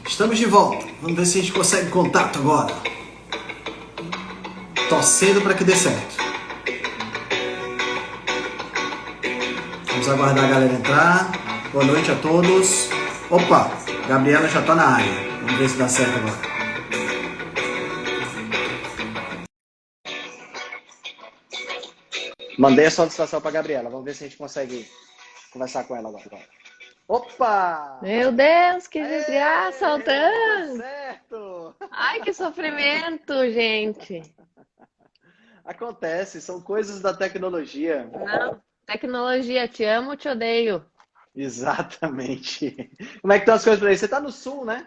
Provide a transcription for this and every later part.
Estamos de volta. Vamos ver se a gente consegue contato agora. Torcendo para que dê certo. Vamos aguardar a galera entrar. Boa noite a todos. Opa, Gabriela já tá na área. Vamos ver se dá certo agora. Mandei a solicitação para Gabriela. Vamos ver se a gente consegue conversar com ela agora. Opa! Meu Deus, que desgraça, Deu Altran! certo! Ai, que sofrimento, gente! Acontece, são coisas da tecnologia. Não, tecnologia, te amo, te odeio. Exatamente. Como é que estão as coisas por aí? Você tá no sul, né?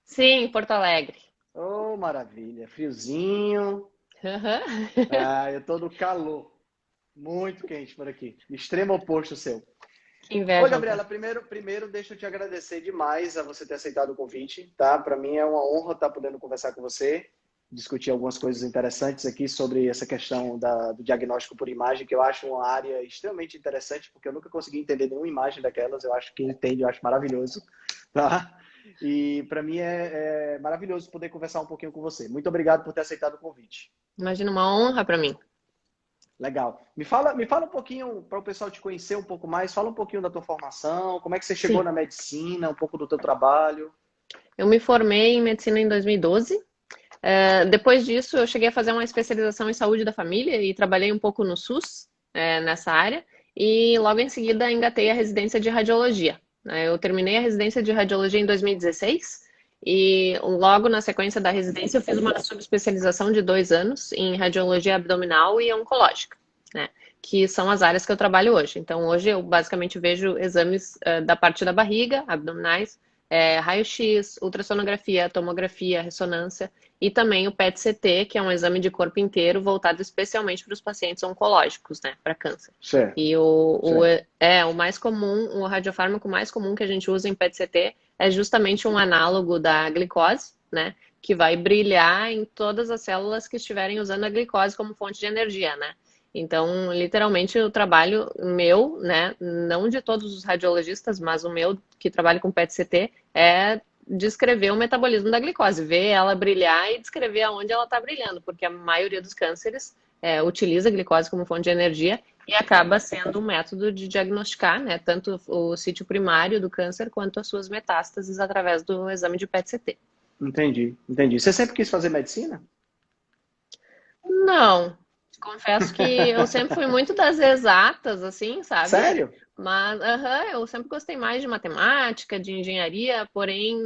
Sim, Porto Alegre. Oh, maravilha. Friozinho. Aham. Ah, eu tô no calor. Muito quente por aqui. Extremo oposto seu. Que Oi, inveja, Altran. Gabriela, primeiro deixa eu te agradecer demais a você ter aceitado o convite, tá? Para mim é uma honra estar podendo conversar com você, discutir algumas coisas interessantes aqui sobre essa questão do diagnóstico por imagem, que eu acho uma área extremamente interessante, porque eu nunca consegui entender nenhuma imagem daquelas, eu acho que entende, eu acho maravilhoso, tá? E para mim é maravilhoso poder conversar um pouquinho com você. Muito obrigado por ter aceitado o convite. Imagina uma honra pra mim. Legal. Me fala um pouquinho, para o pessoal te conhecer um pouco mais, fala um pouquinho da tua formação, como é que você chegou Sim. na medicina, um pouco do teu trabalho. Eu me formei em medicina em 2012. Depois disso, eu cheguei a fazer uma especialização em saúde da família e trabalhei um pouco no SUS, nessa área. E logo em seguida engatei a residência de radiologia. Eu terminei a residência de radiologia em 2016 e logo na sequência da residência eu fiz uma subespecialização de 2 anos em radiologia abdominal e oncológica, né? Que são as áreas que eu trabalho hoje. Então hoje eu basicamente vejo exames da parte da barriga, abdominais, raio-x, ultrassonografia, tomografia, ressonância e também o PET-CT, que é um exame de corpo inteiro voltado especialmente para os pacientes oncológicos, né, para câncer. Certo, E certo. o mais comum, o radiofármaco mais comum que a gente usa em PET-CT é justamente um análogo da glicose, né, que vai brilhar em todas as células que estiverem usando a glicose como fonte de energia, né. Então, literalmente, o trabalho meu, né, não de todos os radiologistas, mas o meu que trabalha com PET-CT é descrever o metabolismo da glicose, ver ela brilhar e descrever aonde ela está brilhando, porque a maioria dos cânceres utiliza a glicose como fonte de energia e acaba sendo um método de diagnosticar, né, tanto o sítio primário do câncer quanto as suas metástases através do exame de PET-CT. Entendi, entendi. Você sempre quis fazer medicina? Não, confesso que eu sempre fui muito das exatas, assim, sabe? Sério? Mas eu sempre gostei mais de matemática, de engenharia, porém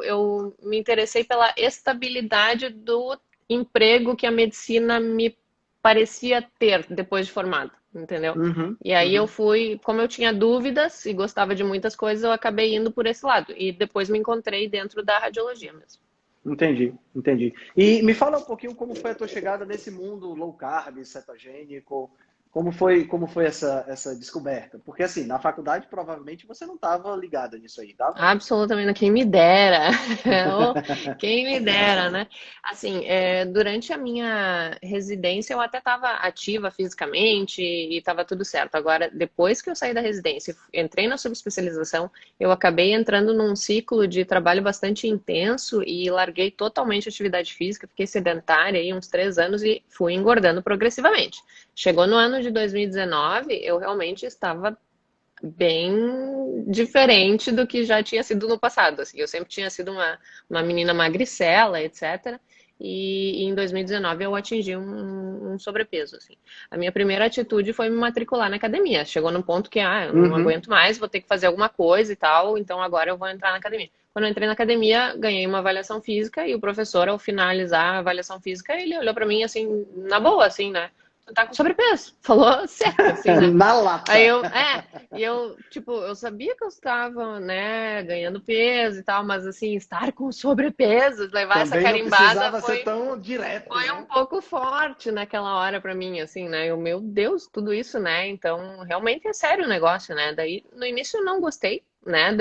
eu me interessei pela estabilidade do emprego que a medicina me parecia ter depois de formada, entendeu? Uhum, E aí eu uhum. fui, como eu tinha dúvidas e gostava de muitas coisas, eu acabei indo por esse lado. E depois me encontrei dentro da radiologia mesmo. Entendi, entendi. E me fala um pouquinho como foi a tua chegada nesse mundo low carb, cetogênico, como foi essa descoberta? Porque assim, na faculdade provavelmente você não estava ligada nisso aí, tava? Absolutamente, não, quem me dera. Oh, quem me dera, né? Assim, durante a minha residência eu até estava ativa fisicamente e estava tudo certo. Agora, depois que eu saí da residência, entrei na subespecialização, eu acabei entrando num ciclo de trabalho bastante intenso e larguei totalmente a atividade física, fiquei sedentária aí uns 3 anos e fui engordando progressivamente. Chegou no ano de 2019, eu realmente estava bem diferente do que já tinha sido no passado. Assim, eu sempre tinha sido uma menina magricela, etc. E em 2019 eu atingi um sobrepeso. Assim. A minha primeira atitude foi me matricular na academia. Chegou num ponto que eu não Uhum. aguento mais, vou ter que fazer alguma coisa e tal, então agora eu vou entrar na academia. Quando eu entrei na academia, ganhei uma avaliação física e o professor, ao finalizar a avaliação física, ele olhou para mim assim, na boa, assim, né? Tu tá com sobrepeso. Falou sério, assim, né? Na Aí lata. tipo, eu sabia que eu estava, né, ganhando peso e tal, mas assim, estar com sobrepeso, levar essa Também não carimbada precisava ser foi, tão direto, foi um né? pouco forte naquela hora pra mim, assim, né? Eu, meu Deus, tudo isso, né? Então, realmente é sério o negócio, né? Daí, no início eu não gostei, né,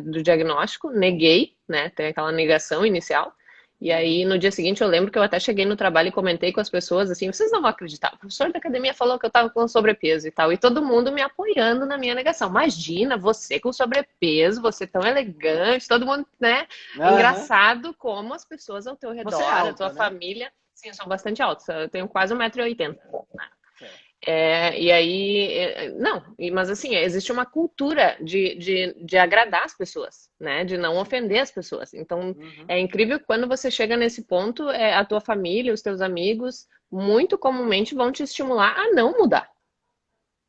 do diagnóstico, neguei, né? Tem aquela negação inicial. E aí, no dia seguinte, eu lembro que eu até cheguei no trabalho e comentei com as pessoas, assim, vocês não vão acreditar, o professor da academia falou que eu tava com sobrepeso e tal, e todo mundo me apoiando na minha negação. Imagina, você com sobrepeso, você tão elegante, todo mundo, né? Aham. Engraçado como as pessoas ao teu Você é redor, a tua alta, né? família, sim, eu sou bastante alta, eu tenho quase 1,80 m, né? Certo. E aí, não, mas assim, existe uma cultura de agradar as pessoas, né? De não ofender as pessoas. Então, Uhum. é incrível que quando você chega nesse ponto, a tua família, os teus amigos, muito comumente vão te estimular a não mudar.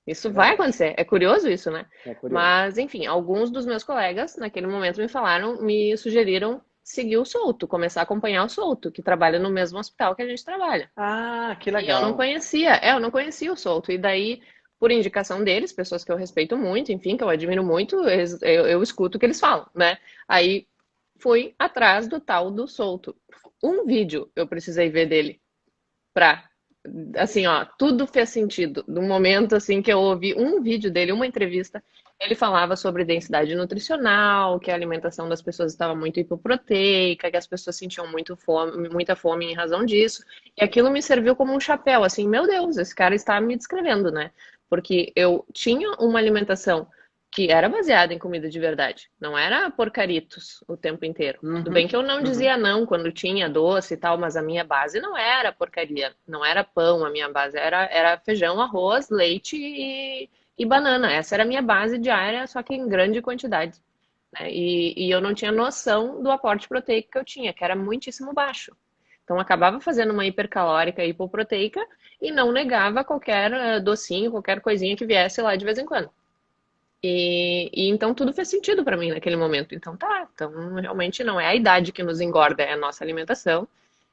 É Isso vai verdade. acontecer. É curioso isso, né? É curioso. Mas, enfim, alguns dos meus colegas, naquele momento, me falaram, me sugeriram seguir o Souto, começar a acompanhar o Souto, que trabalha no mesmo hospital que a gente trabalha. Ah, que E eu não legal. conhecia, eu não conhecia o Souto. E daí, por indicação deles, pessoas que eu respeito muito, enfim, que eu admiro muito, eu escuto o que eles falam, né? Aí fui atrás do tal do Souto. Um vídeo eu precisei ver dele pra, assim, ó, tudo fez sentido. No momento, assim, que eu ouvi um vídeo dele, uma entrevista, ele falava sobre densidade nutricional, que a alimentação das pessoas estava muito hipoproteica, que as pessoas sentiam muito fome, muita fome em razão disso. E aquilo me serviu como um chapéu, assim, meu Deus, esse cara está me descrevendo, né? Porque eu tinha uma alimentação que era baseada em comida de verdade, não era porcaritos o tempo inteiro. Tudo bem Uhum. que eu não Uhum. dizia não quando tinha doce e tal, mas a minha base não era porcaria, não era pão, a minha base era feijão, arroz, leite e banana. Essa era a minha base diária, só que em grande quantidade, né? E eu não tinha noção do aporte proteico que eu tinha, que era muitíssimo baixo. Então, eu acabava fazendo uma hipercalórica e hipoproteica e não negava qualquer docinho, qualquer coisinha que viesse lá de vez em quando. E então tudo fez sentido para mim naquele momento. Então tá, então realmente não é a idade que nos engorda, é a nossa alimentação.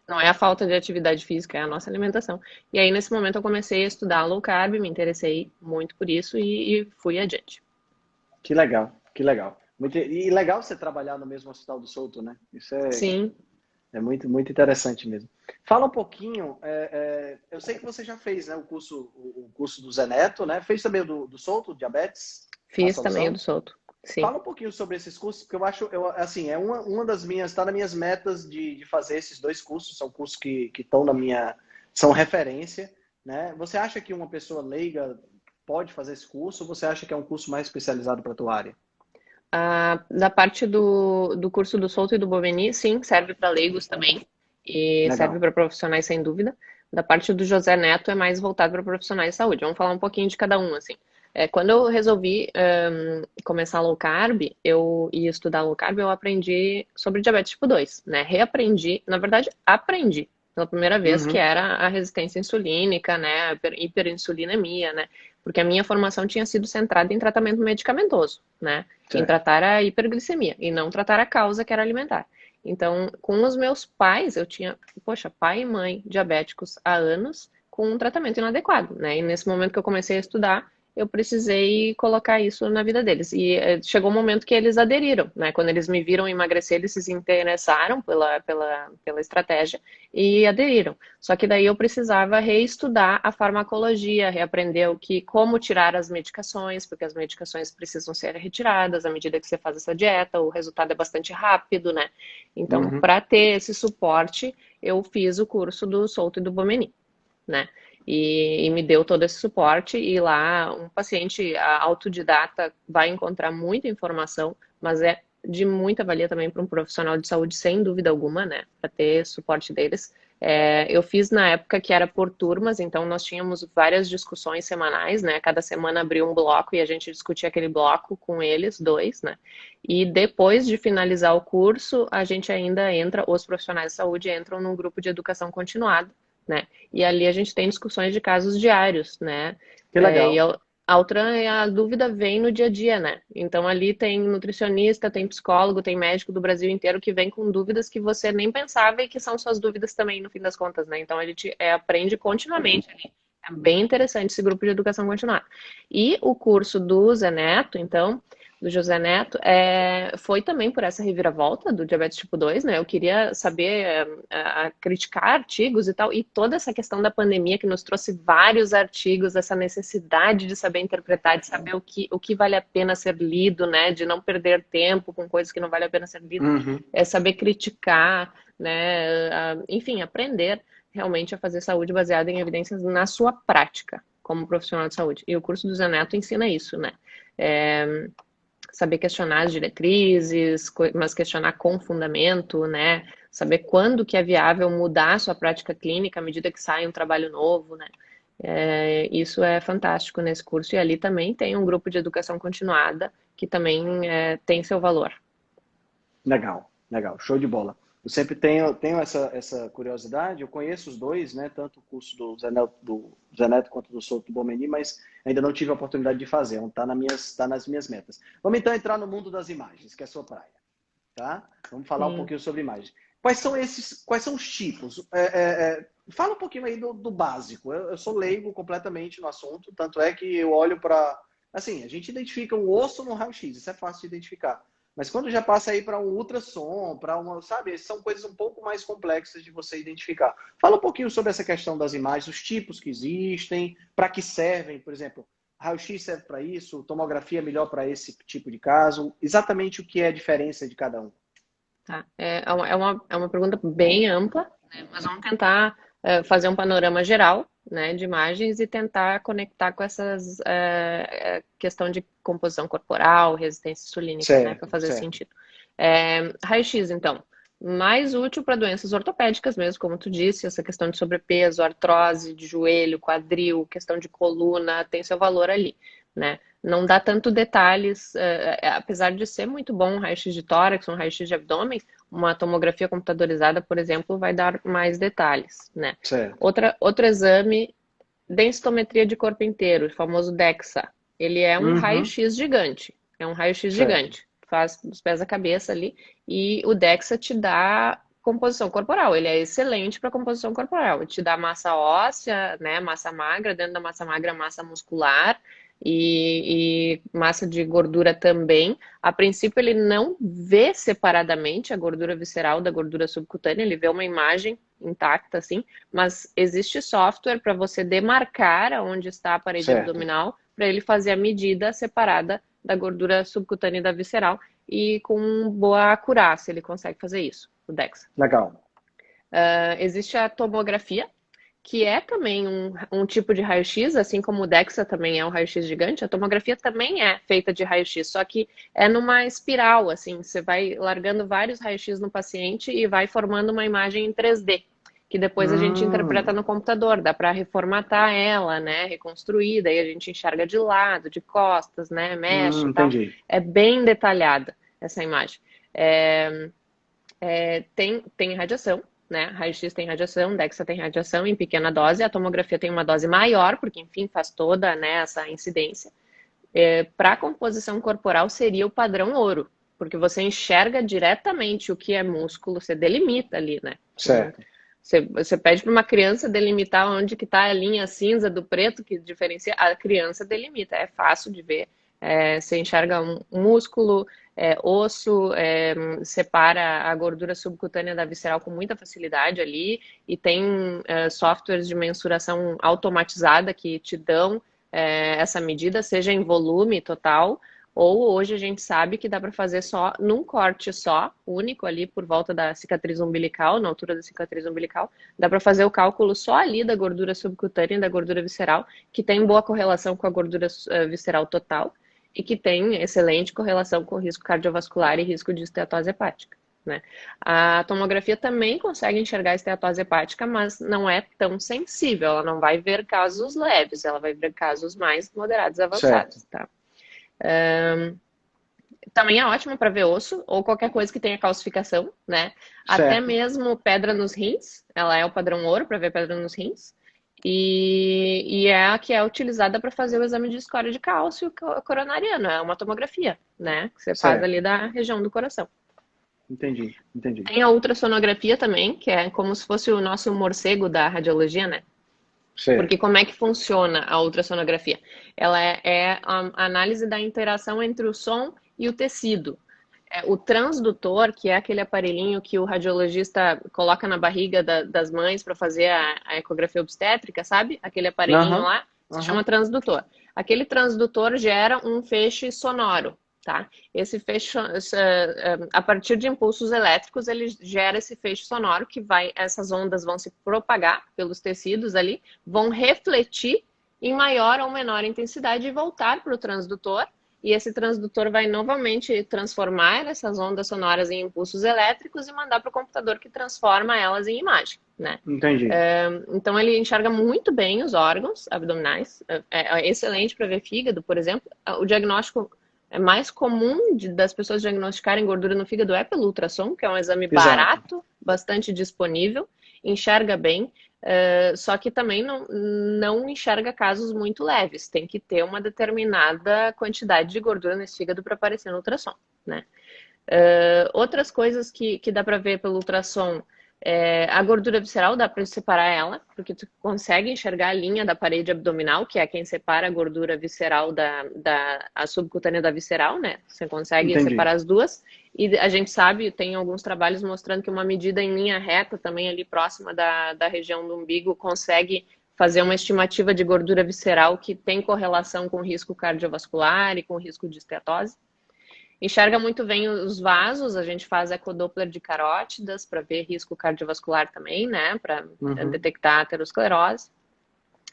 Não é a falta de atividade física, é a nossa alimentação. E aí nesse momento eu comecei a estudar low carb, me interessei muito por isso e fui adiante. Que legal, que legal. E legal você trabalhar no mesmo Hospital do Souto, né? Isso Sim, é muito, muito interessante mesmo. Fala um pouquinho, eu sei que você já fez, né, o curso do Zé Neto, né? Fez também o do Souto, Diabetes, a fiz também o solução. do solto. Sim. Fala um pouquinho sobre esses cursos, porque eu acho, assim, é uma das minhas, está nas minhas metas de fazer esses dois cursos, são cursos que estão na minha, são referência, né? Você acha que uma pessoa leiga pode fazer esse curso, ou você acha que é um curso mais especializado para a tua área? Da parte do curso do Souto e do Boveni, sim, serve para leigos também. E serve Legal. para profissionais, sem dúvida. Da parte do José Neto, é mais voltado para profissionais de saúde. Vamos falar um pouquinho de cada um, assim. Quando eu resolvi começar low carb, eu ia estudar low carb, eu aprendi sobre diabetes tipo 2, né? Reaprendi, na verdade, aprendi pela primeira vez, que Uhum. era a resistência insulínica, né? A hiperinsulinemia, né? Porque a minha formação tinha sido centrada em tratamento medicamentoso, né? Em Certo. tratar a hiperglicemia e não tratar a causa que era alimentar. Então, com os meus pais, eu tinha, poxa, pai e mãe diabéticos há anos com um tratamento inadequado, né? E nesse momento que eu comecei a estudar, eu precisei colocar isso na vida deles. E chegou um momento que eles aderiram, né? Quando eles me viram emagrecer, eles se interessaram pela estratégia e aderiram. Só que daí eu precisava reestudar a farmacologia, reaprender como tirar as medicações, porque as medicações precisam ser retiradas à medida que você faz essa dieta, o resultado é bastante rápido, né? Então, Uhum. para ter esse suporte, eu fiz o curso do Souto e do Bomeni, né? E me deu todo esse suporte. E lá, um paciente autodidata vai encontrar muita informação, mas é de muita valia também para um profissional de saúde, sem dúvida alguma, né? Para ter suporte deles. Eu fiz na época que era por turmas, então nós tínhamos várias discussões semanais, né? Cada semana abria um bloco e a gente discutia aquele bloco com eles, dois, né? E depois de finalizar o curso, a gente ainda entra, os profissionais de saúde entram num grupo de educação continuada, né? E ali a gente tem discussões de casos diários, né? Que E legal. a outra, a dúvida vem no dia a dia, né? Então ali tem nutricionista, tem psicólogo, tem médico do Brasil inteiro que vem com dúvidas que você nem pensava e que são suas dúvidas também, no fim das contas, né? Então a gente aprende continuamente ali. É bem interessante esse grupo de educação continuada. E o curso do Zé Neto, então, do José Neto, foi também por essa reviravolta do diabetes tipo 2, né? Eu queria saber, criticar artigos e tal, e toda essa questão da pandemia que nos trouxe vários artigos, essa necessidade de saber interpretar, de saber o que vale a pena ser lido, né? De não perder tempo com coisas que não vale a pena ser lido, Uhum. saber criticar, né? Enfim, aprender realmente a fazer saúde baseada em evidências na sua prática como profissional de saúde. E o curso do Zé Neto ensina isso, né? Saber questionar as diretrizes, mas questionar com fundamento, né? Saber quando que é viável mudar a sua prática clínica à medida que sai um trabalho novo, né? Isso é fantástico nesse curso. E ali também tem um grupo de educação continuada que também tem seu valor. Legal, legal, show de bola. Eu sempre tenho essa curiosidade, eu conheço os dois, né? Tanto o curso do Zé Neto quanto do Souto Bomeni, mas ainda não tive a oportunidade de fazer, tá nas minhas metas. Vamos então entrar no mundo das imagens, que é a sua praia, tá? Vamos falar um Sim. pouquinho sobre imagens. Quais são os tipos? Fala um pouquinho aí do básico. Eu sou leigo completamente no assunto, tanto é que eu olho para... Assim, a gente identifica um osso no raio-x, isso é fácil de identificar. Mas quando já passa aí para um ultrassom, para uma, sabe, são coisas um pouco mais complexas de você identificar. Fala um pouquinho sobre essa questão das imagens, os tipos que existem, para que servem, por exemplo, raio-x serve para isso, tomografia é melhor para esse tipo de caso, exatamente o que é a diferença de cada um. Tá. É uma pergunta bem ampla, né? Mas vamos tentar fazer um panorama geral, né, de imagens e tentar conectar com essas questão de composição corporal, resistência insulínica, né, para Certo, fazer certo. sentido. Raio-X, então, mais útil para doenças ortopédicas mesmo, como tu disse, essa questão de sobrepeso, artrose de joelho, quadril, questão de coluna, tem seu valor ali, né? Não dá tanto detalhes, apesar de ser muito bom um raio-x de tórax, um raio-x de abdômen, uma tomografia computadorizada, por exemplo, vai dar mais detalhes, né? Certo. Outro exame, densitometria de corpo inteiro, o famoso DEXA. Ele é um Uhum, raio-x gigante, é um raio-x certo. gigante, faz dos pés à cabeça ali, e o DEXA te dá composição corporal, ele é excelente para composição corporal, ele te dá massa óssea, né, massa magra, dentro da massa magra, massa muscular, e massa de gordura também. A princípio, ele não vê separadamente a gordura visceral da gordura subcutânea, ele vê uma imagem intacta, assim, mas existe software para você demarcar onde está a parede Certo. abdominal, para ele fazer a medida separada da gordura subcutânea e da visceral, e com boa acurácia ele consegue fazer isso, o DEXA. Legal. Existe a tomografia, que é também um tipo de raio-x, assim como o DEXA também é um raio-x gigante, a tomografia também é feita de raio-x, só que é numa espiral, assim, você vai largando vários raios-x no paciente e vai formando uma imagem em 3D, que depois a gente interpreta Hum, no computador, dá para reformatar ela, né, reconstruir, daí a gente enxerga de lado, de costas, né, mexe e tal. entendi. É bem detalhada essa imagem. É, tem radiação, né? Raio-X tem radiação, DEXA tem radiação em pequena dose, a tomografia tem uma dose maior, porque, enfim, faz toda, né, essa incidência. Para a composição corporal seria o padrão ouro, porque você enxerga diretamente o que é músculo, você delimita ali, né? Certo. Você pede para uma criança delimitar onde que está a linha cinza do preto que diferencia, a criança delimita, é fácil de ver. Você enxerga um músculo, osso, separa a gordura subcutânea da visceral com muita facilidade ali, e tem softwares de mensuração automatizada que te dão essa medida, seja em volume total, ou hoje a gente sabe que dá para fazer só num corte só, único ali por volta da cicatriz umbilical, na altura da cicatriz umbilical, dá para fazer o cálculo só ali da gordura subcutânea e da gordura visceral, que tem boa correlação com a gordura visceral total e que tem excelente correlação com o risco cardiovascular e risco de esteatose hepática. Né? A tomografia também consegue enxergar a esteatose hepática, mas não é tão sensível, ela não vai ver casos leves, ela vai ver casos mais moderados e Certo. avançados. Tá? Também é ótimo para ver osso ou qualquer coisa que tenha calcificação, né? Até Certo. mesmo pedra nos rins, ela é o padrão ouro para ver pedra nos rins. E é a que é utilizada para fazer o exame de escória de cálcio coronariano, é uma tomografia, né? Que você faz Certo. ali da região do coração. Entendi. Entendi. Tem a ultrassonografia também, que é como se fosse o nosso morcego da radiologia, né? Porque Certo. como é que funciona a ultrassonografia? Ela é a análise da interação entre o som e o tecido. O transdutor, que é aquele aparelhinho que o radiologista coloca na barriga das mães para fazer a ecografia obstétrica, sabe? Aquele aparelhinho Aham. lá, se chama Aham. transdutor. Aquele transdutor gera um feixe sonoro. tá? Esse feixe, a partir de impulsos elétricos, ele gera esse feixe sonoro que essas ondas vão se propagar pelos tecidos ali, vão refletir em maior ou menor intensidade e voltar para o transdutor, e esse transdutor vai novamente transformar essas ondas sonoras em impulsos elétricos e mandar para o computador que transforma elas em imagem, né? Entendi. Então ele enxerga muito bem os órgãos abdominais, é excelente para ver fígado, por exemplo. O diagnóstico mais comum das pessoas diagnosticarem gordura no fígado é pelo ultrassom, que é um exame barato, bastante disponível, enxerga bem, só que também não enxerga casos muito leves. Tem que ter uma determinada quantidade de gordura nesse fígado para aparecer no ultrassom, né? Outras coisas que dá para ver pelo ultrassom, a gordura visceral, dá para separar ela, porque tu consegue enxergar a linha da parede abdominal, que é quem separa a gordura visceral a subcutânea da visceral, né? Você consegue separar as duas. E a gente sabe, tem alguns trabalhos mostrando que uma medida em linha reta, também ali próxima da região do umbigo, consegue fazer uma estimativa de gordura visceral que tem correlação com risco cardiovascular e com risco de esteatose. Enxerga muito bem os vasos, a gente faz ecodoppler de carótidas para ver risco cardiovascular também, né? Para detectar aterosclerose.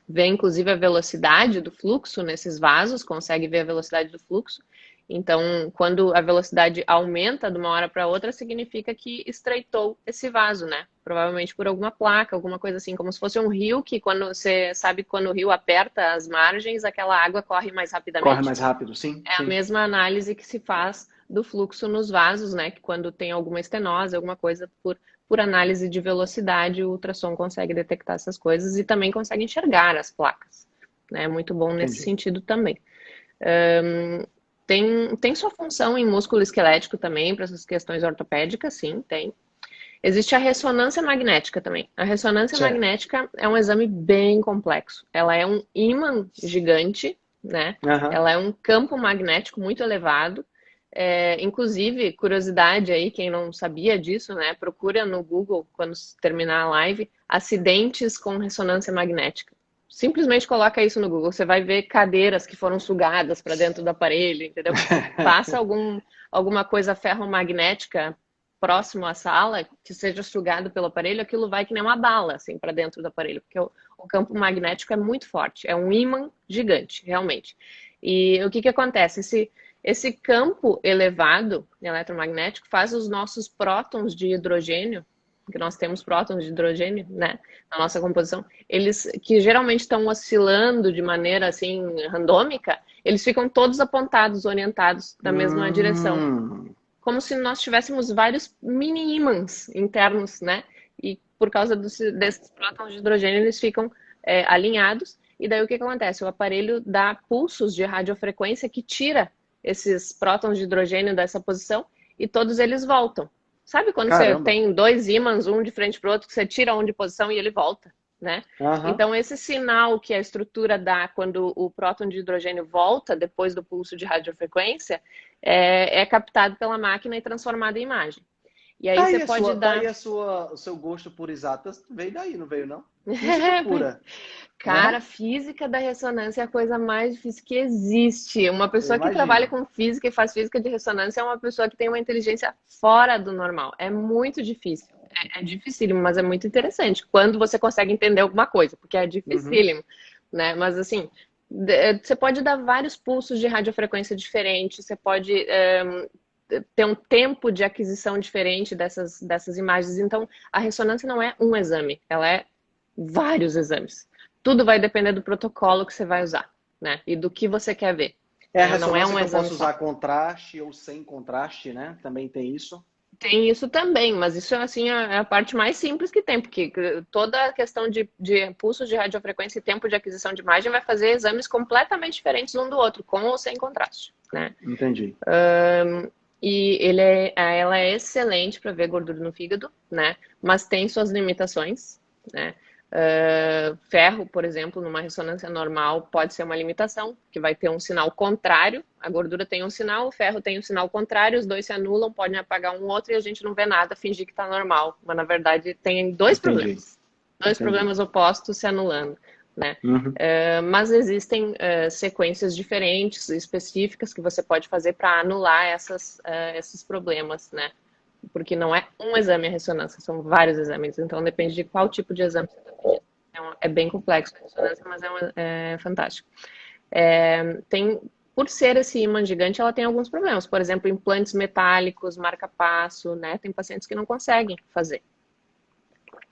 Vê inclusive a velocidade do fluxo nesses vasos, consegue ver a velocidade do fluxo. Então, quando a velocidade aumenta de uma hora para outra, significa que estreitou esse vaso, né? Provavelmente por alguma placa, alguma coisa assim, como se fosse um rio que quando você sabe quando o rio aperta as margens, aquela água corre mais rapidamente. Corre mais rápido, sim. É a mesma análise que se faz do fluxo nos vasos, né? Que quando tem alguma estenose, alguma coisa por análise de velocidade, o ultrassom consegue detectar essas coisas e também consegue enxergar as placas. É muito bom nesse sentido também. Tem sua função em músculo esquelético também, para essas questões ortopédicas, sim, tem. Existe a ressonância magnética também. A ressonância magnética é um exame bem complexo. Ela é um ímã gigante, né? Ela é um campo magnético muito elevado. Inclusive, curiosidade aí, quem não sabia disso, né? Procura no Google, quando terminar a live, acidentes com ressonância magnética. Simplesmente coloca isso no Google. Você vai ver cadeiras que foram sugadas para dentro do aparelho, entendeu? Passa alguma coisa ferromagnética próximo à sala, que seja sugado pelo aparelho, aquilo vai que nem uma bala, assim, para dentro do aparelho, porque o campo magnético é muito forte, é um ímã gigante, realmente. E o que acontece? Esse campo elevado eletromagnético faz os nossos prótons de hidrogênio, porque nós temos prótons de hidrogênio, né, na nossa composição, eles que geralmente estão oscilando de maneira, assim, randômica, eles ficam todos apontados, orientados na mesma direção. Como se nós tivéssemos vários mini ímãs internos, né? E por causa desses prótons de hidrogênio, eles ficam alinhados. E daí o que acontece? O aparelho dá pulsos de radiofrequência que tira esses prótons de hidrogênio dessa posição e todos eles voltam. Sabe quando você tem dois ímãs, um de frente para o outro, que você tira um de posição e ele volta, né? Então esse sinal que a estrutura dá quando o próton de hidrogênio volta depois do pulso de radiofrequência é captado pela máquina e transformado em imagem. E aí você pode dar... o seu gosto por exatas veio daí, não veio não? Física pura. Cara, física da ressonância é a coisa mais difícil que existe. Uma pessoa que trabalha com física e faz física de ressonância é uma pessoa que tem uma inteligência fora do normal. É muito difícil. É dificílimo, mas é muito interessante. Quando você consegue entender alguma coisa, porque é dificílimo, né? Mas assim, você pode dar vários pulsos de radiofrequência diferentes, você pode ter um tempo de aquisição diferente dessas imagens. Então, a ressonância não é um exame, ela é vários exames. Tudo vai depender do protocolo que você vai usar, né? E do que você quer ver. A ressonância que eu posso usar contraste ou sem contraste, né? Também tem isso. Tem isso também, mas isso assim, é a parte mais simples que tem, porque toda a questão de pulsos de radiofrequência e tempo de aquisição de imagem vai fazer exames completamente diferentes um do outro, com ou sem contraste, né? Entendi. E ela é excelente para ver gordura no fígado, né? Mas tem suas limitações, né? Ferro, por exemplo, numa ressonância normal pode ser uma limitação, que vai ter um sinal contrário. A gordura tem um sinal, o ferro tem um sinal contrário, os dois se anulam, podem apagar um outro e a gente não vê nada, fingir que está normal. Mas na verdade tem dois problemas. Dois problemas opostos se anulando. né? Uhum. Mas existem sequências diferentes, específicas, que você pode fazer para anular esses problemas, né? Porque não é um exame a ressonância, são vários exames, então depende de qual tipo de exame você está pedindo. É bem complexo a ressonância, mas é fantástico. Por ser esse ímã gigante, ela tem alguns problemas. Por exemplo, implantes metálicos, marca-passo, né? Tem pacientes que não conseguem fazer.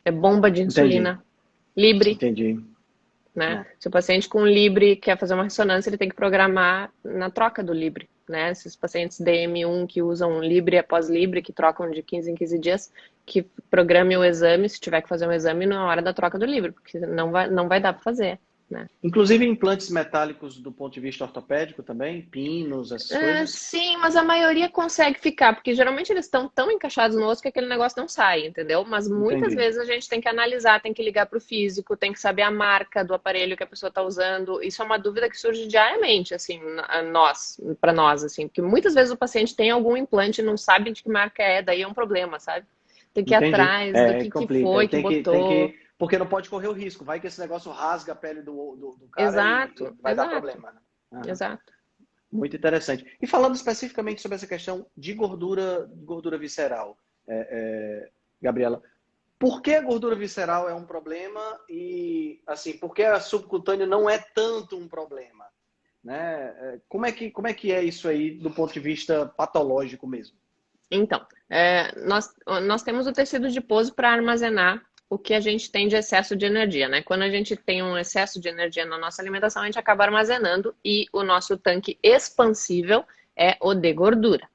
É bomba de Entendi, insulina, Libre, entendi. né? É. Se o paciente com Libre quer fazer uma ressonância, ele tem que programar na troca do Libre, né? Esses pacientes DM1 que usam Libre após Libre, que trocam de 15 em 15 dias, que programem o exame, se tiver que fazer um exame, na hora da troca do Libre, porque não vai dar para fazer, né? Inclusive implantes metálicos do ponto de vista ortopédico também, pinos, essas coisas. Sim, mas a maioria consegue ficar, porque geralmente eles estão tão encaixados no osso que aquele negócio não sai, entendeu? Mas muitas Entendi, vezes a gente tem que analisar, tem que ligar para o físico, tem que saber a marca do aparelho que a pessoa está usando. Isso é uma dúvida que surge diariamente, assim, para nós, assim, porque muitas vezes o paciente tem algum implante e não sabe de que marca é, daí é um problema, sabe? Tem que ir entendi. atrás do É, que complica. foi que botou. Porque não pode correr o risco. Vai que esse negócio rasga a pele do cara e Exato, vai dar exato, problema, né? Aham. exato. Muito interessante. E falando especificamente sobre essa questão de gordura visceral, Gabriela, por que a gordura visceral é um problema e, assim, por que a subcutânea não é tanto um problema? Né? Como é que é isso aí do ponto de vista patológico mesmo? Então, nós temos o tecido adiposo para armazenar o que a gente tem de excesso de energia, né? Quando a gente tem um excesso de energia na nossa alimentação, a gente acaba armazenando e o nosso tanque expansível é o de gordura.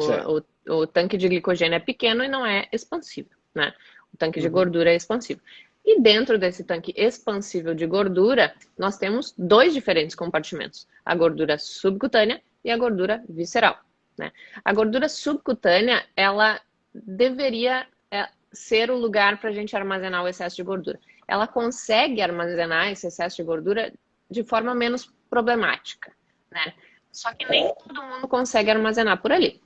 Certo. O tanque de glicogênio é pequeno e não é expansível, né? O tanque de Uhum. gordura é expansível. E dentro desse tanque expansível de gordura, nós temos dois diferentes compartimentos: a gordura subcutânea e a gordura visceral, né? A gordura subcutânea, ela deveria ser o lugar para a gente armazenar o excesso de gordura. Ela consegue armazenar esse excesso de gordura de forma menos problemática, né? Só que nem todo mundo consegue armazenar por ali.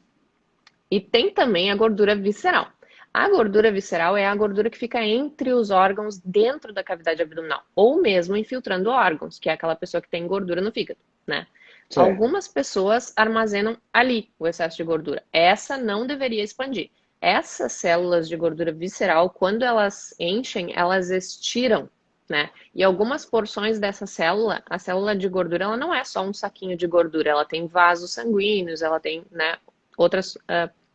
E tem também a gordura visceral. A gordura visceral é a gordura que fica entre os órgãos dentro da cavidade abdominal, ou mesmo infiltrando órgãos, que é aquela pessoa que tem gordura no fígado, né? Certo. Algumas pessoas armazenam ali o excesso de gordura. Essa não deveria expandir. Essas células de gordura visceral, quando elas enchem, elas estiram, né? E algumas porções dessa célula, a célula de gordura, ela não é só um saquinho de gordura, ela tem vasos sanguíneos, ela tem, né, outras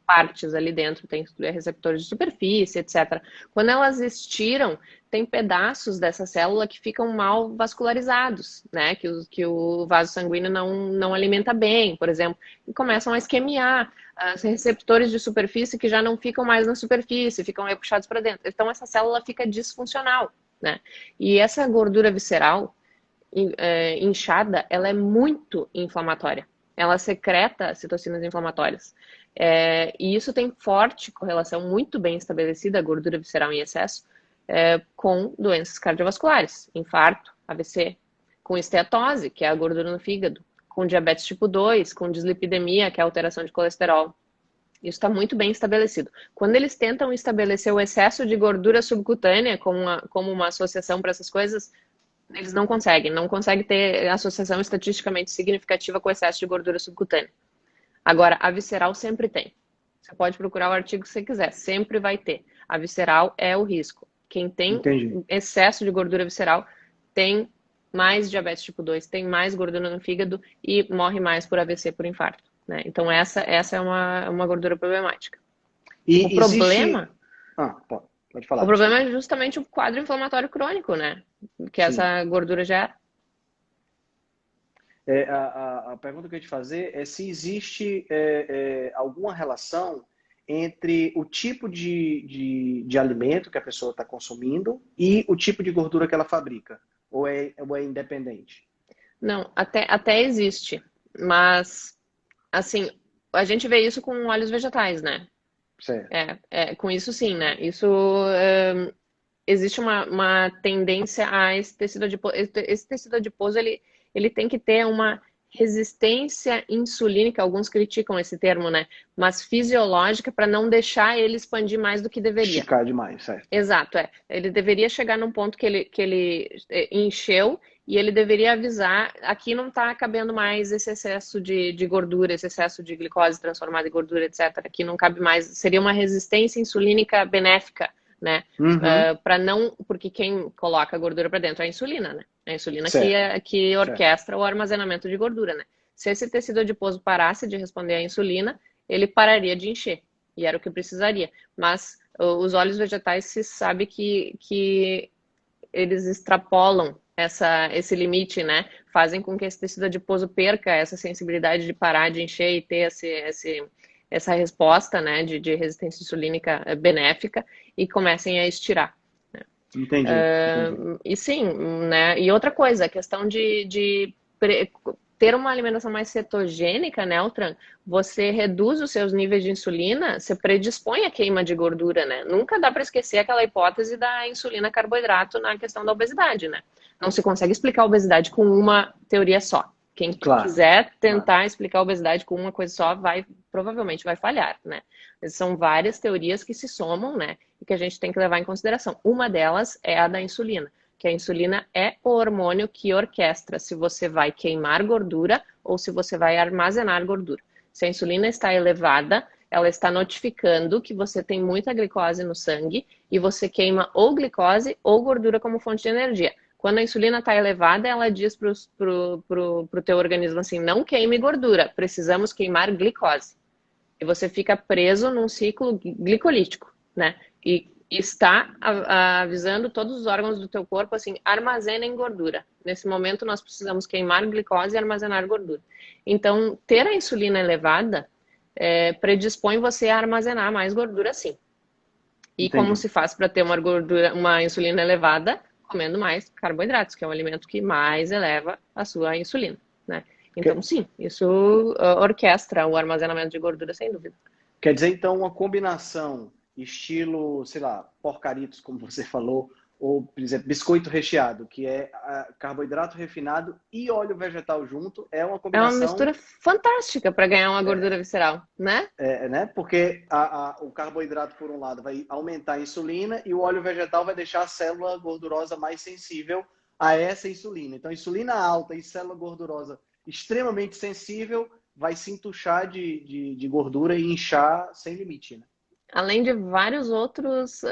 partes ali dentro, tem receptores de superfície, etc. Quando elas estiram, tem pedaços dessa célula que ficam mal vascularizados, né? Que o vaso sanguíneo não alimenta bem, por exemplo, e começam a isquemiar. Receptores de superfície que já não ficam mais na superfície, ficam puxados para dentro. Então, essa célula fica disfuncional, né? E essa gordura visceral inchada, ela é muito inflamatória. Ela secreta citocinas inflamatórias. E isso tem forte correlação, muito bem estabelecida, a gordura visceral em excesso, com doenças cardiovasculares, infarto, AVC, com esteatose, que é a gordura no fígado, com diabetes tipo 2, com dislipidemia, que é a alteração de colesterol. Isso está muito bem estabelecido. Quando eles tentam estabelecer o excesso de gordura subcutânea como uma associação para essas coisas, eles não conseguem ter associação estatisticamente significativa com o excesso de gordura subcutânea. Agora, a visceral sempre tem. Você pode procurar o artigo que você quiser, sempre vai ter. A visceral é o risco. Quem tem Entendi. excesso de gordura visceral tem mais diabetes tipo 2, tem mais gordura no fígado e morre mais por AVC, por infarto, né? Então, essa é uma gordura problemática. O E existe. problema, Pode o falar, problema desculpa. é justamente o quadro inflamatório crônico, né? Que Sim. essa gordura gera. A pergunta que eu ia te fazer é se existe alguma relação entre o tipo de alimento que a pessoa está consumindo e o tipo de gordura que ela fabrica. Ou é independente? Não, até existe, mas assim, a gente vê isso com óleos vegetais, né? Certo. Com isso sim, né? Isso existe uma tendência a esse tecido adiposo. Esse tecido adiposo, ele tem que ter uma resistência insulínica, alguns criticam esse termo, né? Mas fisiológica para não deixar ele expandir mais do que deveria. Esticar demais, certo. Exato, é. Ele deveria chegar num ponto que ele encheu e ele deveria avisar, aqui não está cabendo mais esse excesso de gordura, esse excesso de glicose transformada em gordura, etc. Aqui não cabe mais, seria uma resistência insulínica benéfica, né? Uhum. Para não, porque quem coloca a gordura para dentro é a insulina, né? É a insulina Certo, que certo. orquestra o armazenamento de gordura, né? Se esse tecido adiposo parasse de responder à insulina, ele pararia de encher, e era o que precisaria. Mas os óleos vegetais se sabe que eles extrapolam esse limite, né? Fazem com que esse tecido adiposo perca essa sensibilidade de parar de encher e ter essa resposta, né, de resistência insulínica benéfica e comecem a estirar. Entendi, entendi. E sim, né? E outra coisa, a questão de ter uma alimentação mais cetogênica, né, Altran? Você reduz os seus níveis de insulina, você predispõe a queima de gordura, né? Nunca dá para esquecer aquela hipótese da insulina carboidrato na questão da obesidade, né? Não se consegue explicar a obesidade com uma teoria só. Quem Claro, quiser claro. tentar explicar a obesidade com uma coisa só, provavelmente vai falhar, né? São várias teorias que se somam, né? E que a gente tem que levar em consideração. Uma delas é a da insulina, que a insulina é o hormônio que orquestra se você vai queimar gordura ou se você vai armazenar gordura. Se a insulina está elevada, ela está notificando que você tem muita glicose no sangue e você queima ou glicose ou gordura como fonte de energia. Quando a insulina está elevada, ela diz para o teu organismo assim, não queime gordura, precisamos queimar glicose. E você fica preso num ciclo glicolítico, né? E está avisando todos os órgãos do teu corpo assim, armazenem gordura. Nesse momento nós precisamos queimar glicose e armazenar gordura. Então, ter a insulina elevada predispõe você a armazenar mais gordura, sim. E como Entendi. se faz para ter uma insulina elevada? Comendo mais carboidratos, que é o alimento que mais eleva a sua insulina, né? Então, Quer, sim, isso orquestra o armazenamento de gordura, sem dúvida. quer dizer, então, uma combinação estilo, sei lá, porcaritos, como você falou, ou, por exemplo, biscoito recheado, que é carboidrato refinado e óleo vegetal junto, é uma É uma combinação. mistura fantástica para ganhar uma gordura visceral, né? Né? Porque o carboidrato, por um lado, vai aumentar a insulina e o óleo vegetal vai deixar a célula gordurosa mais sensível a essa insulina. Então, insulina alta e célula gordurosa extremamente sensível vai se entuchar de gordura e inchar sem limite, né? Além de várias outras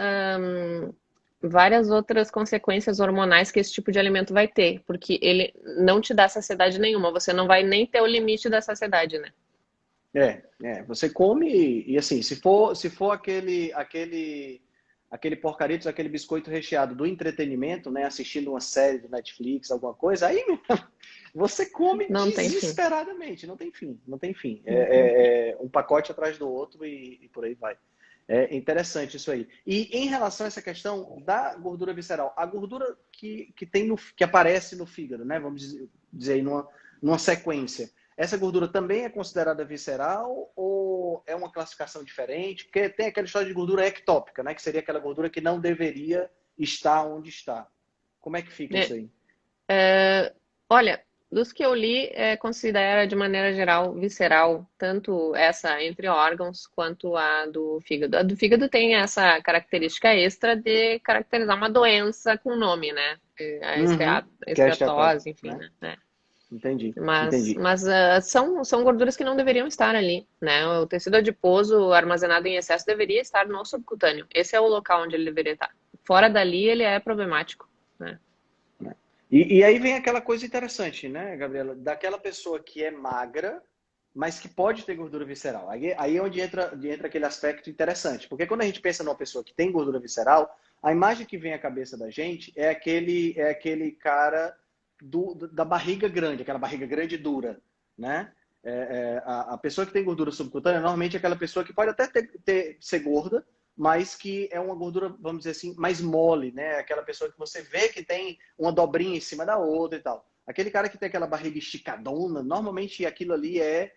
consequências hormonais que esse tipo de alimento vai ter, porque ele não te dá saciedade nenhuma, você não vai nem ter o limite da saciedade, né? Você come e assim, se for aquele porcaritos, aquele biscoito recheado do entretenimento, né, assistindo uma série do Netflix, alguma coisa, aí você come Não tem fim. desesperadamente, não tem fim, não tem fim. Não tem fim. Um pacote atrás do outro e por aí vai. É interessante isso aí. E em relação a essa questão da gordura visceral, a gordura que aparece no fígado, né? Vamos dizer aí numa sequência. Essa gordura também é considerada visceral ou é uma classificação diferente? Porque tem aquela história de gordura ectópica, né? Que seria aquela gordura que não deveria estar onde está. Como é que fica isso aí? Olha, dos que eu li, considera de maneira geral visceral, tanto essa entre órgãos quanto a do fígado. A do fígado tem essa característica extra de caracterizar uma doença com nome, né? A Uhum. Que é a esteatose, esteatose, enfim, né? né? Entendi, Mas, entendi. mas são gorduras que não deveriam estar ali, né? O tecido adiposo armazenado em excesso deveria estar no subcutâneo. Esse é o local onde ele deveria estar. Fora dali, ele é problemático, né? E aí vem aquela coisa interessante, né, Gabriela? Daquela pessoa que é magra, mas que pode ter gordura visceral. Aí é onde entra aquele aspecto interessante. Porque quando a gente pensa numa pessoa que tem gordura visceral, a imagem que vem à cabeça da gente é aquele cara da barriga grande, aquela barriga grande e dura, né? A pessoa que tem gordura subcutânea, normalmente é aquela pessoa que pode até ser gorda, mas que é uma gordura, vamos dizer assim, mais mole, né? Aquela pessoa que você vê que tem uma dobrinha em cima da outra e tal. Aquele cara que tem aquela barriga esticadona, normalmente aquilo ali é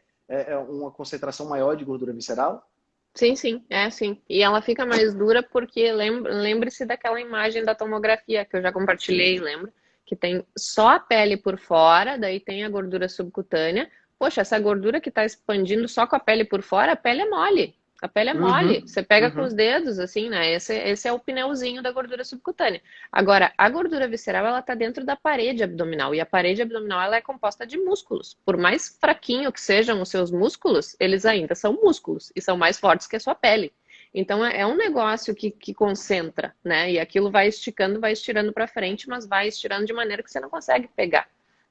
uma concentração maior de gordura visceral. Sim, sim, sim. E ela fica mais dura porque lembre-se daquela imagem da tomografia que eu já compartilhei, lembra? que tem só a pele por fora, daí tem a gordura subcutânea. Poxa, essa gordura que está expandindo só com a pele por fora, a pele é mole. A pele é mole. Uhum, Você pega com uhum. os dedos, assim, né? Esse é o pneuzinho da gordura subcutânea. Agora, a gordura visceral, ela está dentro da parede abdominal. E a parede abdominal, ela é composta de músculos. Por mais fraquinho que sejam os seus músculos, eles ainda são músculos. E são mais fortes que a sua pele. Então, é um negócio que concentra, né? E aquilo vai esticando, vai estirando para frente, mas vai estirando de maneira que você não consegue pegar,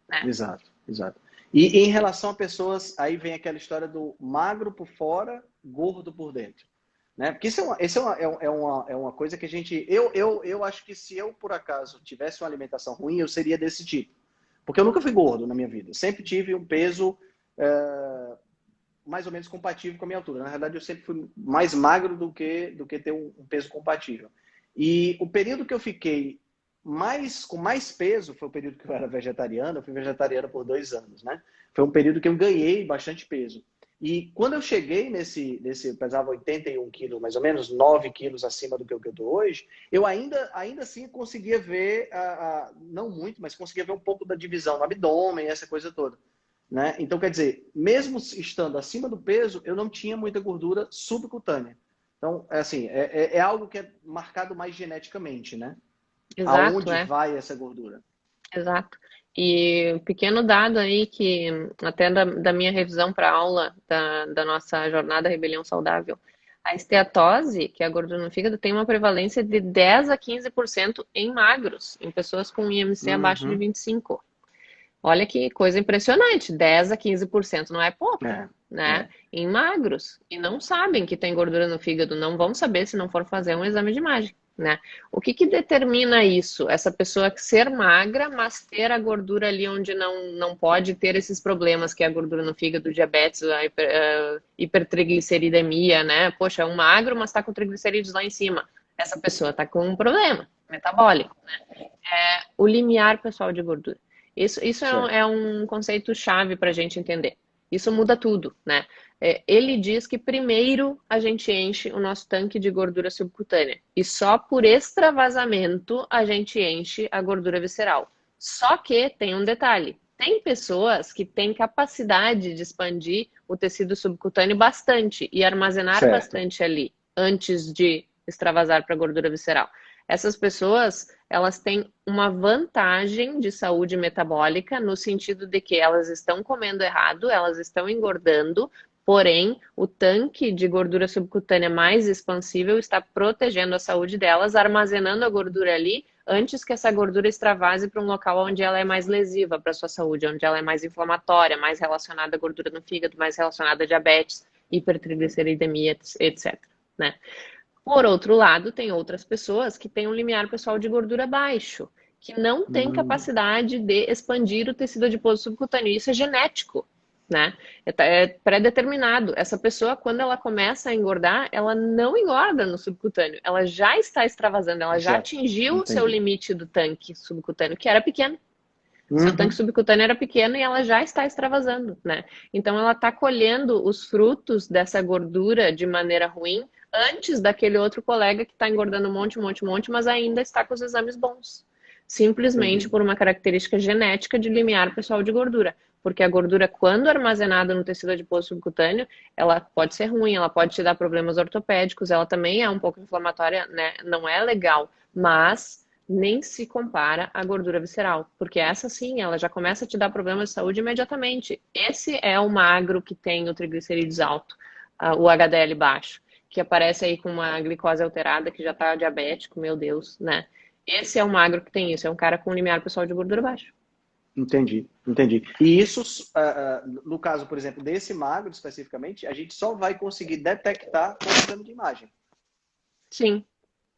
né? Exato, exato. E em relação a pessoas, aí vem aquela história do magro por fora, gordo por dentro. Né? Porque isso é uma coisa que a gente. Eu acho que se eu, por acaso, tivesse uma alimentação ruim, eu seria desse tipo. Porque eu nunca fui gordo na minha vida. Sempre tive um peso mais ou menos compatível com a minha altura. Na verdade, eu sempre fui mais magro do que ter um peso compatível. E o período que eu fiquei com mais peso foi o período que eu era vegetariano. Eu fui vegetariano por 2 anos, né? Foi um período que eu ganhei bastante peso. E quando eu cheguei eu pesava 81 quilos, mais ou menos, 9 quilos acima do que eu estou hoje, eu ainda assim conseguia ver, não muito, mas conseguia ver um pouco da divisão no abdômen, essa coisa toda. Né? Então, quer dizer, mesmo estando acima do peso, eu não tinha muita gordura subcutânea. Então, é assim, é algo que é marcado mais geneticamente, né? Exato, Aonde é. vai essa gordura? Exato. E um pequeno dado aí que até da minha revisão para aula da nossa jornada Rebelião Saudável, a esteatose, que é a gordura no fígado, tem uma prevalência de 10 a 15% em magros, em pessoas com IMC abaixo de Uhum. 25. Olha que coisa impressionante, 10 a 15% não é pouco, É, né? é, Em magros, e não sabem que tem gordura no fígado, não vão saber se não for fazer um exame de imagem, né? O que determina isso? Essa pessoa ser magra, mas ter a gordura ali onde não pode ter esses problemas, que é a gordura no fígado, diabetes, a hipertrigliceridemia, né? Poxa, é um magro, mas está com triglicerídeos lá em cima. Essa pessoa está com um problema metabólico, né? O limiar pessoal de gordura. Isso certo. é um conceito chave para a gente entender. Isso muda tudo, né? Ele diz que primeiro a gente enche o nosso tanque de gordura subcutânea e só por extravasamento a gente enche a gordura visceral. Só que tem um detalhe: tem pessoas que têm capacidade de expandir o tecido subcutâneo bastante e armazenar Certo. bastante ali antes de extravasar para a gordura visceral. Essas pessoas, elas têm uma vantagem de saúde metabólica no sentido de que elas estão comendo errado, elas estão engordando, porém o tanque de gordura subcutânea mais expansível está protegendo a saúde delas, armazenando a gordura ali antes que essa gordura extravase para um local onde ela é mais lesiva para a sua saúde, onde ela é mais inflamatória, mais relacionada à gordura no fígado, mais relacionada a diabetes, hipertrigliceridemia, etc. Né? Por outro lado, tem outras pessoas que têm um limiar pessoal de gordura baixo, que não têm Hum, capacidade de expandir o tecido adiposo subcutâneo. Isso é genético, né? É pré-determinado. Essa pessoa, quando ela começa a engordar, ela não engorda no subcutâneo. Ela já está extravasando, ela já já atingiu o seu entendi. limite do tanque subcutâneo, que era pequeno. Seu tanque Uhum. subcutâneo era pequeno e ela já está extravasando, né? Então ela está colhendo os frutos dessa gordura de maneira ruim antes daquele outro colega que está engordando um monte, um monte, um monte, mas ainda está com os exames bons. Simplesmente Entendi. por uma característica genética de limiar pessoal de gordura. Porque a gordura, quando armazenada no tecido adiposo subcutâneo, ela pode ser ruim, ela pode te dar problemas ortopédicos, ela também é um pouco inflamatória, né? Não é legal, mas nem se compara à gordura visceral, porque essa sim, ela já começa a te dar problemas de saúde imediatamente. Esse é o magro que tem o triglicerídeos alto, o HDL baixo, que aparece aí com uma glicose alterada, que já está diabético, meu Deus, né? Esse é o magro que tem isso, é um cara com limiar pessoal de gordura baixo. Entendi, entendi. E isso, no caso, por exemplo, desse magro especificamente, a gente só vai conseguir detectar com o exame de imagem, Sim.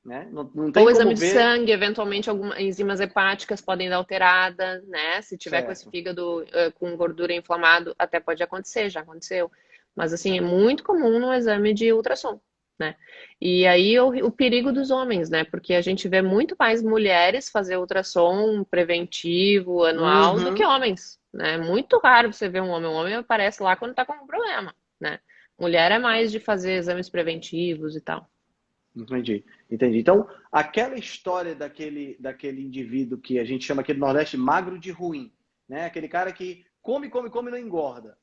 né? Não, não tem Ou como exame de ver. sangue, eventualmente algumas enzimas hepáticas podem dar alterada, né? Se tiver com esse Certo. fígado com gordura inflamado, até pode acontecer, já aconteceu. Mas assim, é muito comum no exame de ultrassom, né? E aí o perigo dos homens, né? Porque a gente vê muito mais mulheres fazer ultrassom preventivo, anual, do que Uhum. homens, né? É muito raro você ver um homem. Um homem aparece lá quando tá com um problema, né? Mulher é mais de fazer exames preventivos e tal. Entendi, entendi. Então, aquela história daquele indivíduo que a gente chama aqui no Nordeste magro de ruim, né? Aquele cara que come, come, come e não engorda.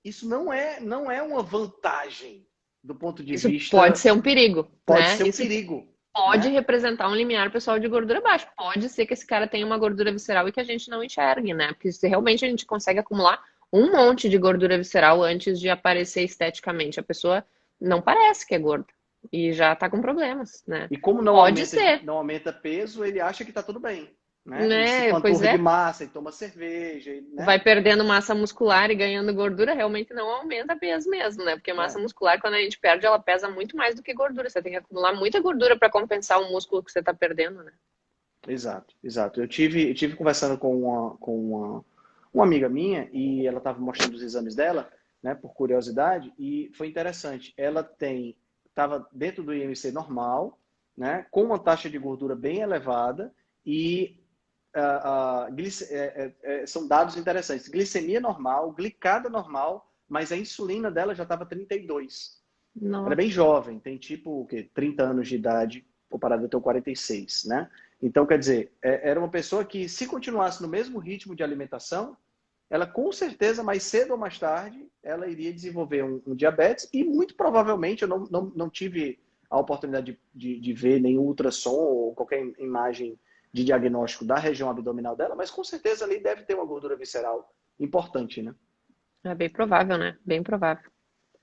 Isso não é uma vantagem do ponto de Isso pode vista, ser um perigo, pode né? ser um Isso perigo, pode né? representar um limiar pessoal de gordura baixa. Pode ser que esse cara tenha uma gordura visceral e que a gente não enxergue, né? Porque se realmente a gente consegue acumular um monte de gordura visceral antes de aparecer esteticamente, a pessoa não parece que é gorda e já tá com problemas, né? E como Pode ser, não aumenta peso, ele acha que está tudo bem, né? E se né? Pois panturra de é, massa e toma cerveja, né? vai perdendo massa muscular e ganhando gordura, realmente não aumenta peso mesmo, né? Porque massa É, muscular, quando a gente perde, ela pesa muito mais do que gordura. Você tem que acumular muita gordura para compensar o músculo que você está perdendo, né? exato, exato. Eu tive conversando com uma amiga minha e ela estava mostrando os exames dela, né, por curiosidade, e foi interessante. Ela estava dentro do IMC normal, né, com uma taxa de gordura bem elevada e são dados interessantes. Glicemia normal, glicada normal, mas a insulina dela já estava 32. Ela é bem Nossa. jovem, tem tipo o quê? 30 anos de idade, comparado ao teu 46, né? Então, quer dizer, era uma pessoa que, se continuasse no mesmo ritmo de alimentação, ela com certeza, mais cedo ou mais tarde, ela iria desenvolver um diabetes e muito provavelmente, eu não tive a oportunidade de ver nenhum ultrassom ou qualquer imagem de diagnóstico da região abdominal dela, mas com certeza ali deve ter uma gordura visceral importante, né? É bem provável, né? Bem provável.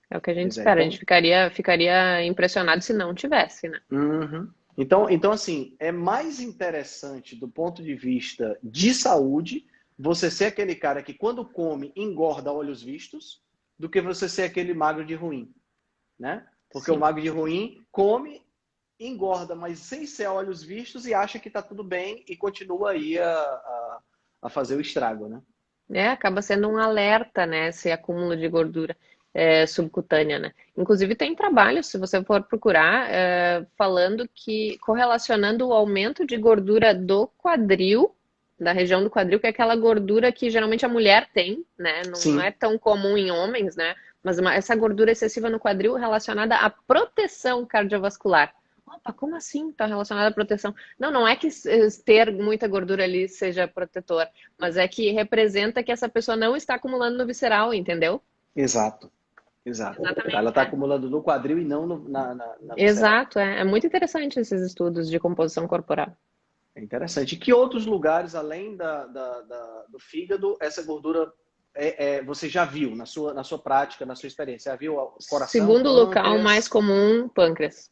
É o que a gente Pois é, espera. A gente então, ficaria impressionado se não tivesse, né? uhum. Então, assim, é mais interessante do ponto de vista de saúde você ser aquele cara que quando come engorda a olhos vistos do que você ser aquele magro de ruim, né? Porque o Sim. magro de ruim come, engorda, mas sem ser a olhos vistos e acha que está tudo bem e continua aí a fazer o estrago, né? É, acaba sendo um alerta, né? Esse acúmulo de gordura subcutânea, né? Inclusive tem trabalhos, se você for procurar, falando que correlacionando o aumento de gordura do quadril, da região do quadril, que é aquela gordura que geralmente a mulher tem, né? Não é Sim, tão comum em homens, né? Mas essa gordura excessiva no quadril relacionada à proteção cardiovascular. Opa, como assim? Está relacionada à proteção? Não, não é que ter muita gordura ali seja protetor, mas é que representa que essa pessoa não está acumulando no visceral, entendeu? exato, exato. Ela Exatamente, está é. acumulando no quadril e não na visceral. Exato, é. É muito interessante esses estudos de composição corporal. É interessante. E que outros lugares, além do fígado, essa gordura você já viu na sua prática, na sua experiência? Já viu o coração, Segundo local mais pâncreas, comum, pâncreas.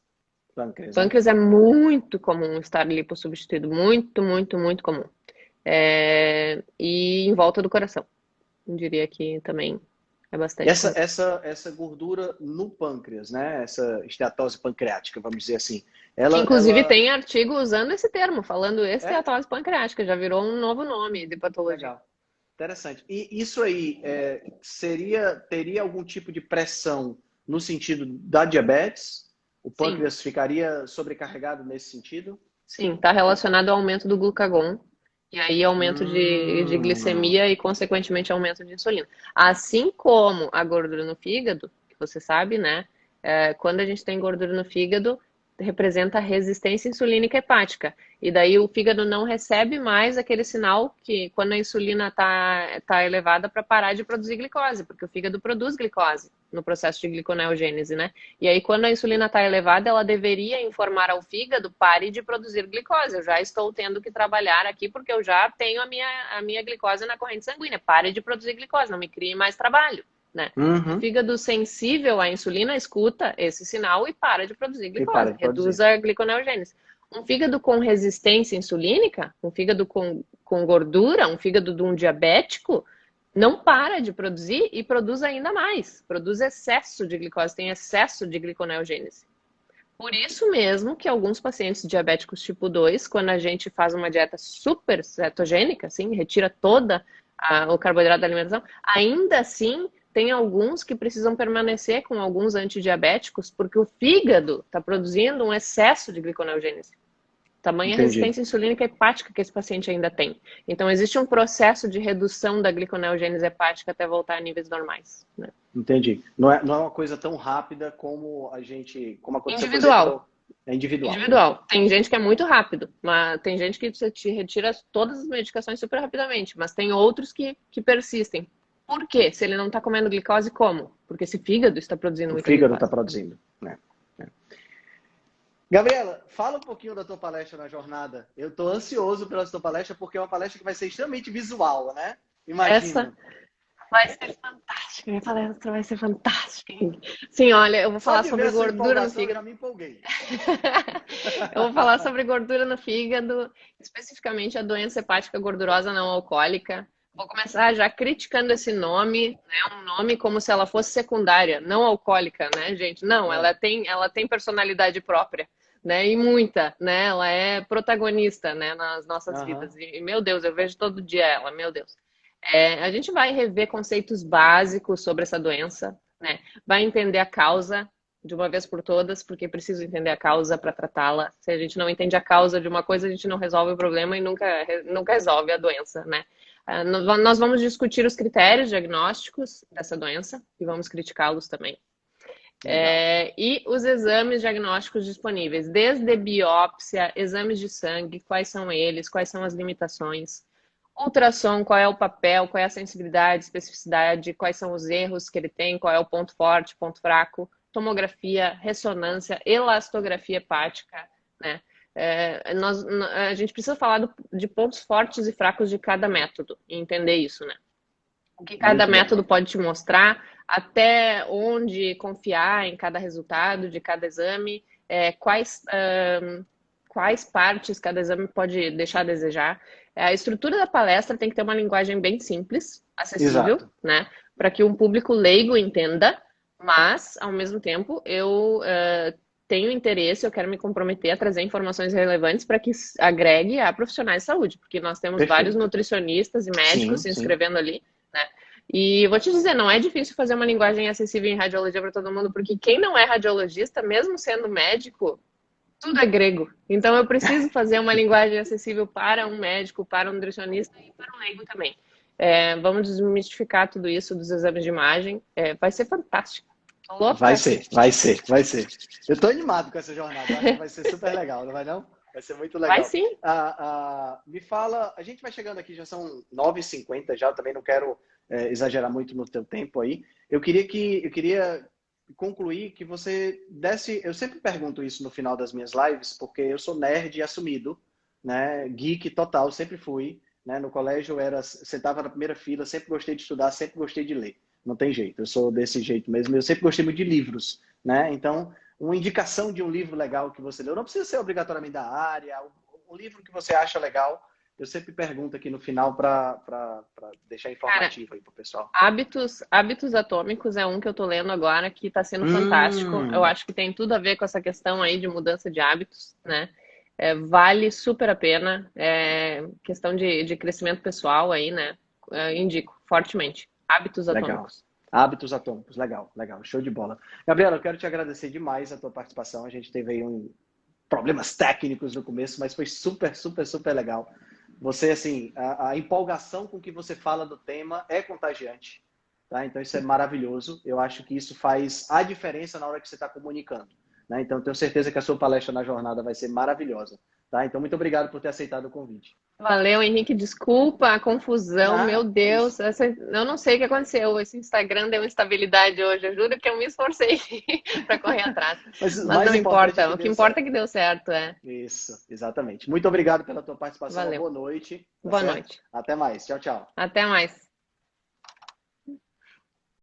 pâncreas, né? Pâncreas é muito comum estar lipossubstituído, muito, muito, muito comum. E em volta do coração. Eu diria que também é bastante Essa, comum. essa, essa gordura no pâncreas, né? Essa esteatose pancreática, vamos dizer assim. Que Ela, inclusive ela tem artigo usando esse termo, falando é esteatose pancreática, já virou um novo nome de patologia. legal, interessante. E isso aí teria algum tipo de pressão no sentido da diabetes? O Sim, pâncreas ficaria sobrecarregado nesse sentido? sim, está relacionado ao aumento do glucagon, e aí aumento de Hum, glicemia e, consequentemente, aumento de insulina. Assim como a gordura no fígado, que você sabe, né? Quando a gente tem gordura no fígado, representa a resistência insulínica hepática. E daí o fígado não recebe mais aquele sinal que, quando a insulina tá elevada, para parar de produzir glicose, porque o fígado produz glicose no processo de gliconeogênese, né? E aí, quando a insulina está elevada, ela deveria informar ao fígado, pare de produzir glicose. Eu já estou tendo que trabalhar aqui porque eu já tenho a minha glicose na corrente sanguínea. Pare de produzir glicose, não me crie mais trabalho, né? O uhum. fígado sensível à insulina escuta esse sinal e para de produzir E para glicose, de reduz produzir. a gliconeogênese. Um fígado com resistência insulínica, um fígado com gordura, um fígado de um diabético, não para de produzir e produz ainda mais. Produz excesso de glicose, tem excesso de gliconeogênese. Por isso mesmo que alguns pacientes diabéticos tipo 2, quando a gente faz uma dieta super cetogênica, assim, retira toda o carboidrato da alimentação, ainda assim tem alguns que precisam permanecer com alguns antidiabéticos porque o fígado está produzindo um excesso de gliconeogênese. Tamanha Entendi. resistência insulínica hepática que esse paciente ainda tem. Então, existe um processo de redução da gliconeogênese hepática até voltar a níveis normais, né? Entendi. Não é uma coisa tão rápida como aconteceu, por exemplo, Individual. É individual. Individual. Tem gente que é muito rápido, mas tem gente que você te retira todas as medicações super rapidamente, mas tem outros que persistem. Por quê? Se ele não está comendo glicose, como? Porque esse fígado está produzindo O muita fígado está glicose. produzindo, né? Gabriela, fala um pouquinho da tua palestra na jornada. Eu estou ansioso pela tua palestra porque é uma palestra que vai ser extremamente visual, né? Essa Imagino. vai ser fantástica. Minha palestra vai ser fantástica. Sim, olha, eu vou Só falar de ver sobre a sua gordura no empolgação eu fígado. já me empolguei. Eu vou falar sobre gordura no fígado, especificamente a doença hepática gordurosa não alcoólica. Vou começar já criticando esse nome, né? Um nome como se ela fosse secundária, não alcoólica, né, gente? Não, É. ela tem personalidade própria, né? E muita, né? Ela é protagonista, né, nas nossas Aham. vidas. E, meu Deus, eu vejo todo dia ela, meu Deus. A gente vai rever conceitos básicos sobre essa doença, né? Vai entender a causa de uma vez por todas, porque preciso entender a causa para tratá-la. Se a gente não entende a causa de uma coisa, a gente não resolve o problema e nunca resolve a doença, né? Nós vamos discutir os critérios diagnósticos dessa doença e vamos criticá-los também. Legal. E os exames diagnósticos disponíveis, desde biópsia, exames de sangue, quais são eles, quais são as limitações, ultrassom, qual é o papel, qual é a sensibilidade, especificidade, quais são os erros que ele tem, qual é o ponto forte, ponto fraco, tomografia, ressonância, elastografia hepática, né? A gente precisa falar de pontos fortes e fracos de cada método e entender isso, né? O que cada Muito bem. método pode te mostrar, até onde confiar em cada resultado de cada exame, quais partes cada exame pode deixar a desejar. A estrutura da palestra tem que ter uma linguagem bem simples, acessível, Exato. né? Para que um público leigo entenda, mas, ao mesmo tempo, eu tenho interesse, eu quero me comprometer a trazer informações relevantes para que agregue a profissionais de saúde, porque nós temos vários Perfeito. nutricionistas e médicos Sim, se sim. inscrevendo ali, né? E vou te dizer, não é difícil fazer uma linguagem acessível em radiologia para todo mundo, porque quem não é radiologista, mesmo sendo médico, tudo é grego. Então eu preciso fazer uma linguagem acessível para um médico, para um nutricionista e para um leigo também. Vamos desmistificar tudo isso dos exames de imagem. Vai ser fantástico. Tô louca Vai aqui. ser, vai ser, vai ser. Eu estou animado com essa jornada. Eu acho que vai ser super legal, não vai não? Vai ser muito Vai legal. sim. Me fala, a gente vai chegando aqui, já são 9h50 já, eu também não quero exagerar muito no teu tempo aí. Eu queria concluir que você desse, eu sempre pergunto isso no final das minhas lives, porque eu sou nerd assumido, né? Geek total, sempre fui, né? No colégio eu sentava na primeira fila, sempre gostei de estudar, sempre gostei de ler. Não tem jeito, eu sou desse jeito mesmo. Eu sempre gostei muito de livros, né? Então, uma indicação de um livro legal que você leu, não precisa ser obrigatoriamente da área, um livro que você acha legal. Eu sempre pergunto aqui no final para deixar Cara, informativo aí pro pessoal. Hábitos Atômicos é um que eu tô lendo agora que tá sendo fantástico. Eu acho que tem tudo a ver com essa questão aí de mudança de hábitos, né? Vale super a pena. Questão de crescimento pessoal aí, né? Indico fortemente. Hábitos Legal. Atômicos. Hábitos atômicos, legal, legal, show de bola. Gabriela, eu quero te agradecer demais a tua participação. A gente teve aí problemas técnicos no começo, mas foi super, super, super legal. Você, assim, a empolgação com que você fala do tema é contagiante, tá? Então isso é maravilhoso. Eu acho que isso faz a diferença na hora que você está comunicando, né? Então eu tenho certeza que a sua palestra na jornada vai ser maravilhosa, tá? Então muito obrigado por ter aceitado o convite. Valeu, Henrique. Desculpa a confusão. Meu Ah, que Deus, isso. eu não sei o que aconteceu. Esse Instagram deu instabilidade hoje. Eu juro que eu me esforcei para correr atrás. Mas o Mas mais não importante é importa. que O que deu importa é certo. que deu certo, Isso, exatamente. Muito obrigado pela tua participação. Uma Valeu. boa noite, tá Boa certo? noite. Até mais. Tchau, tchau. Até mais.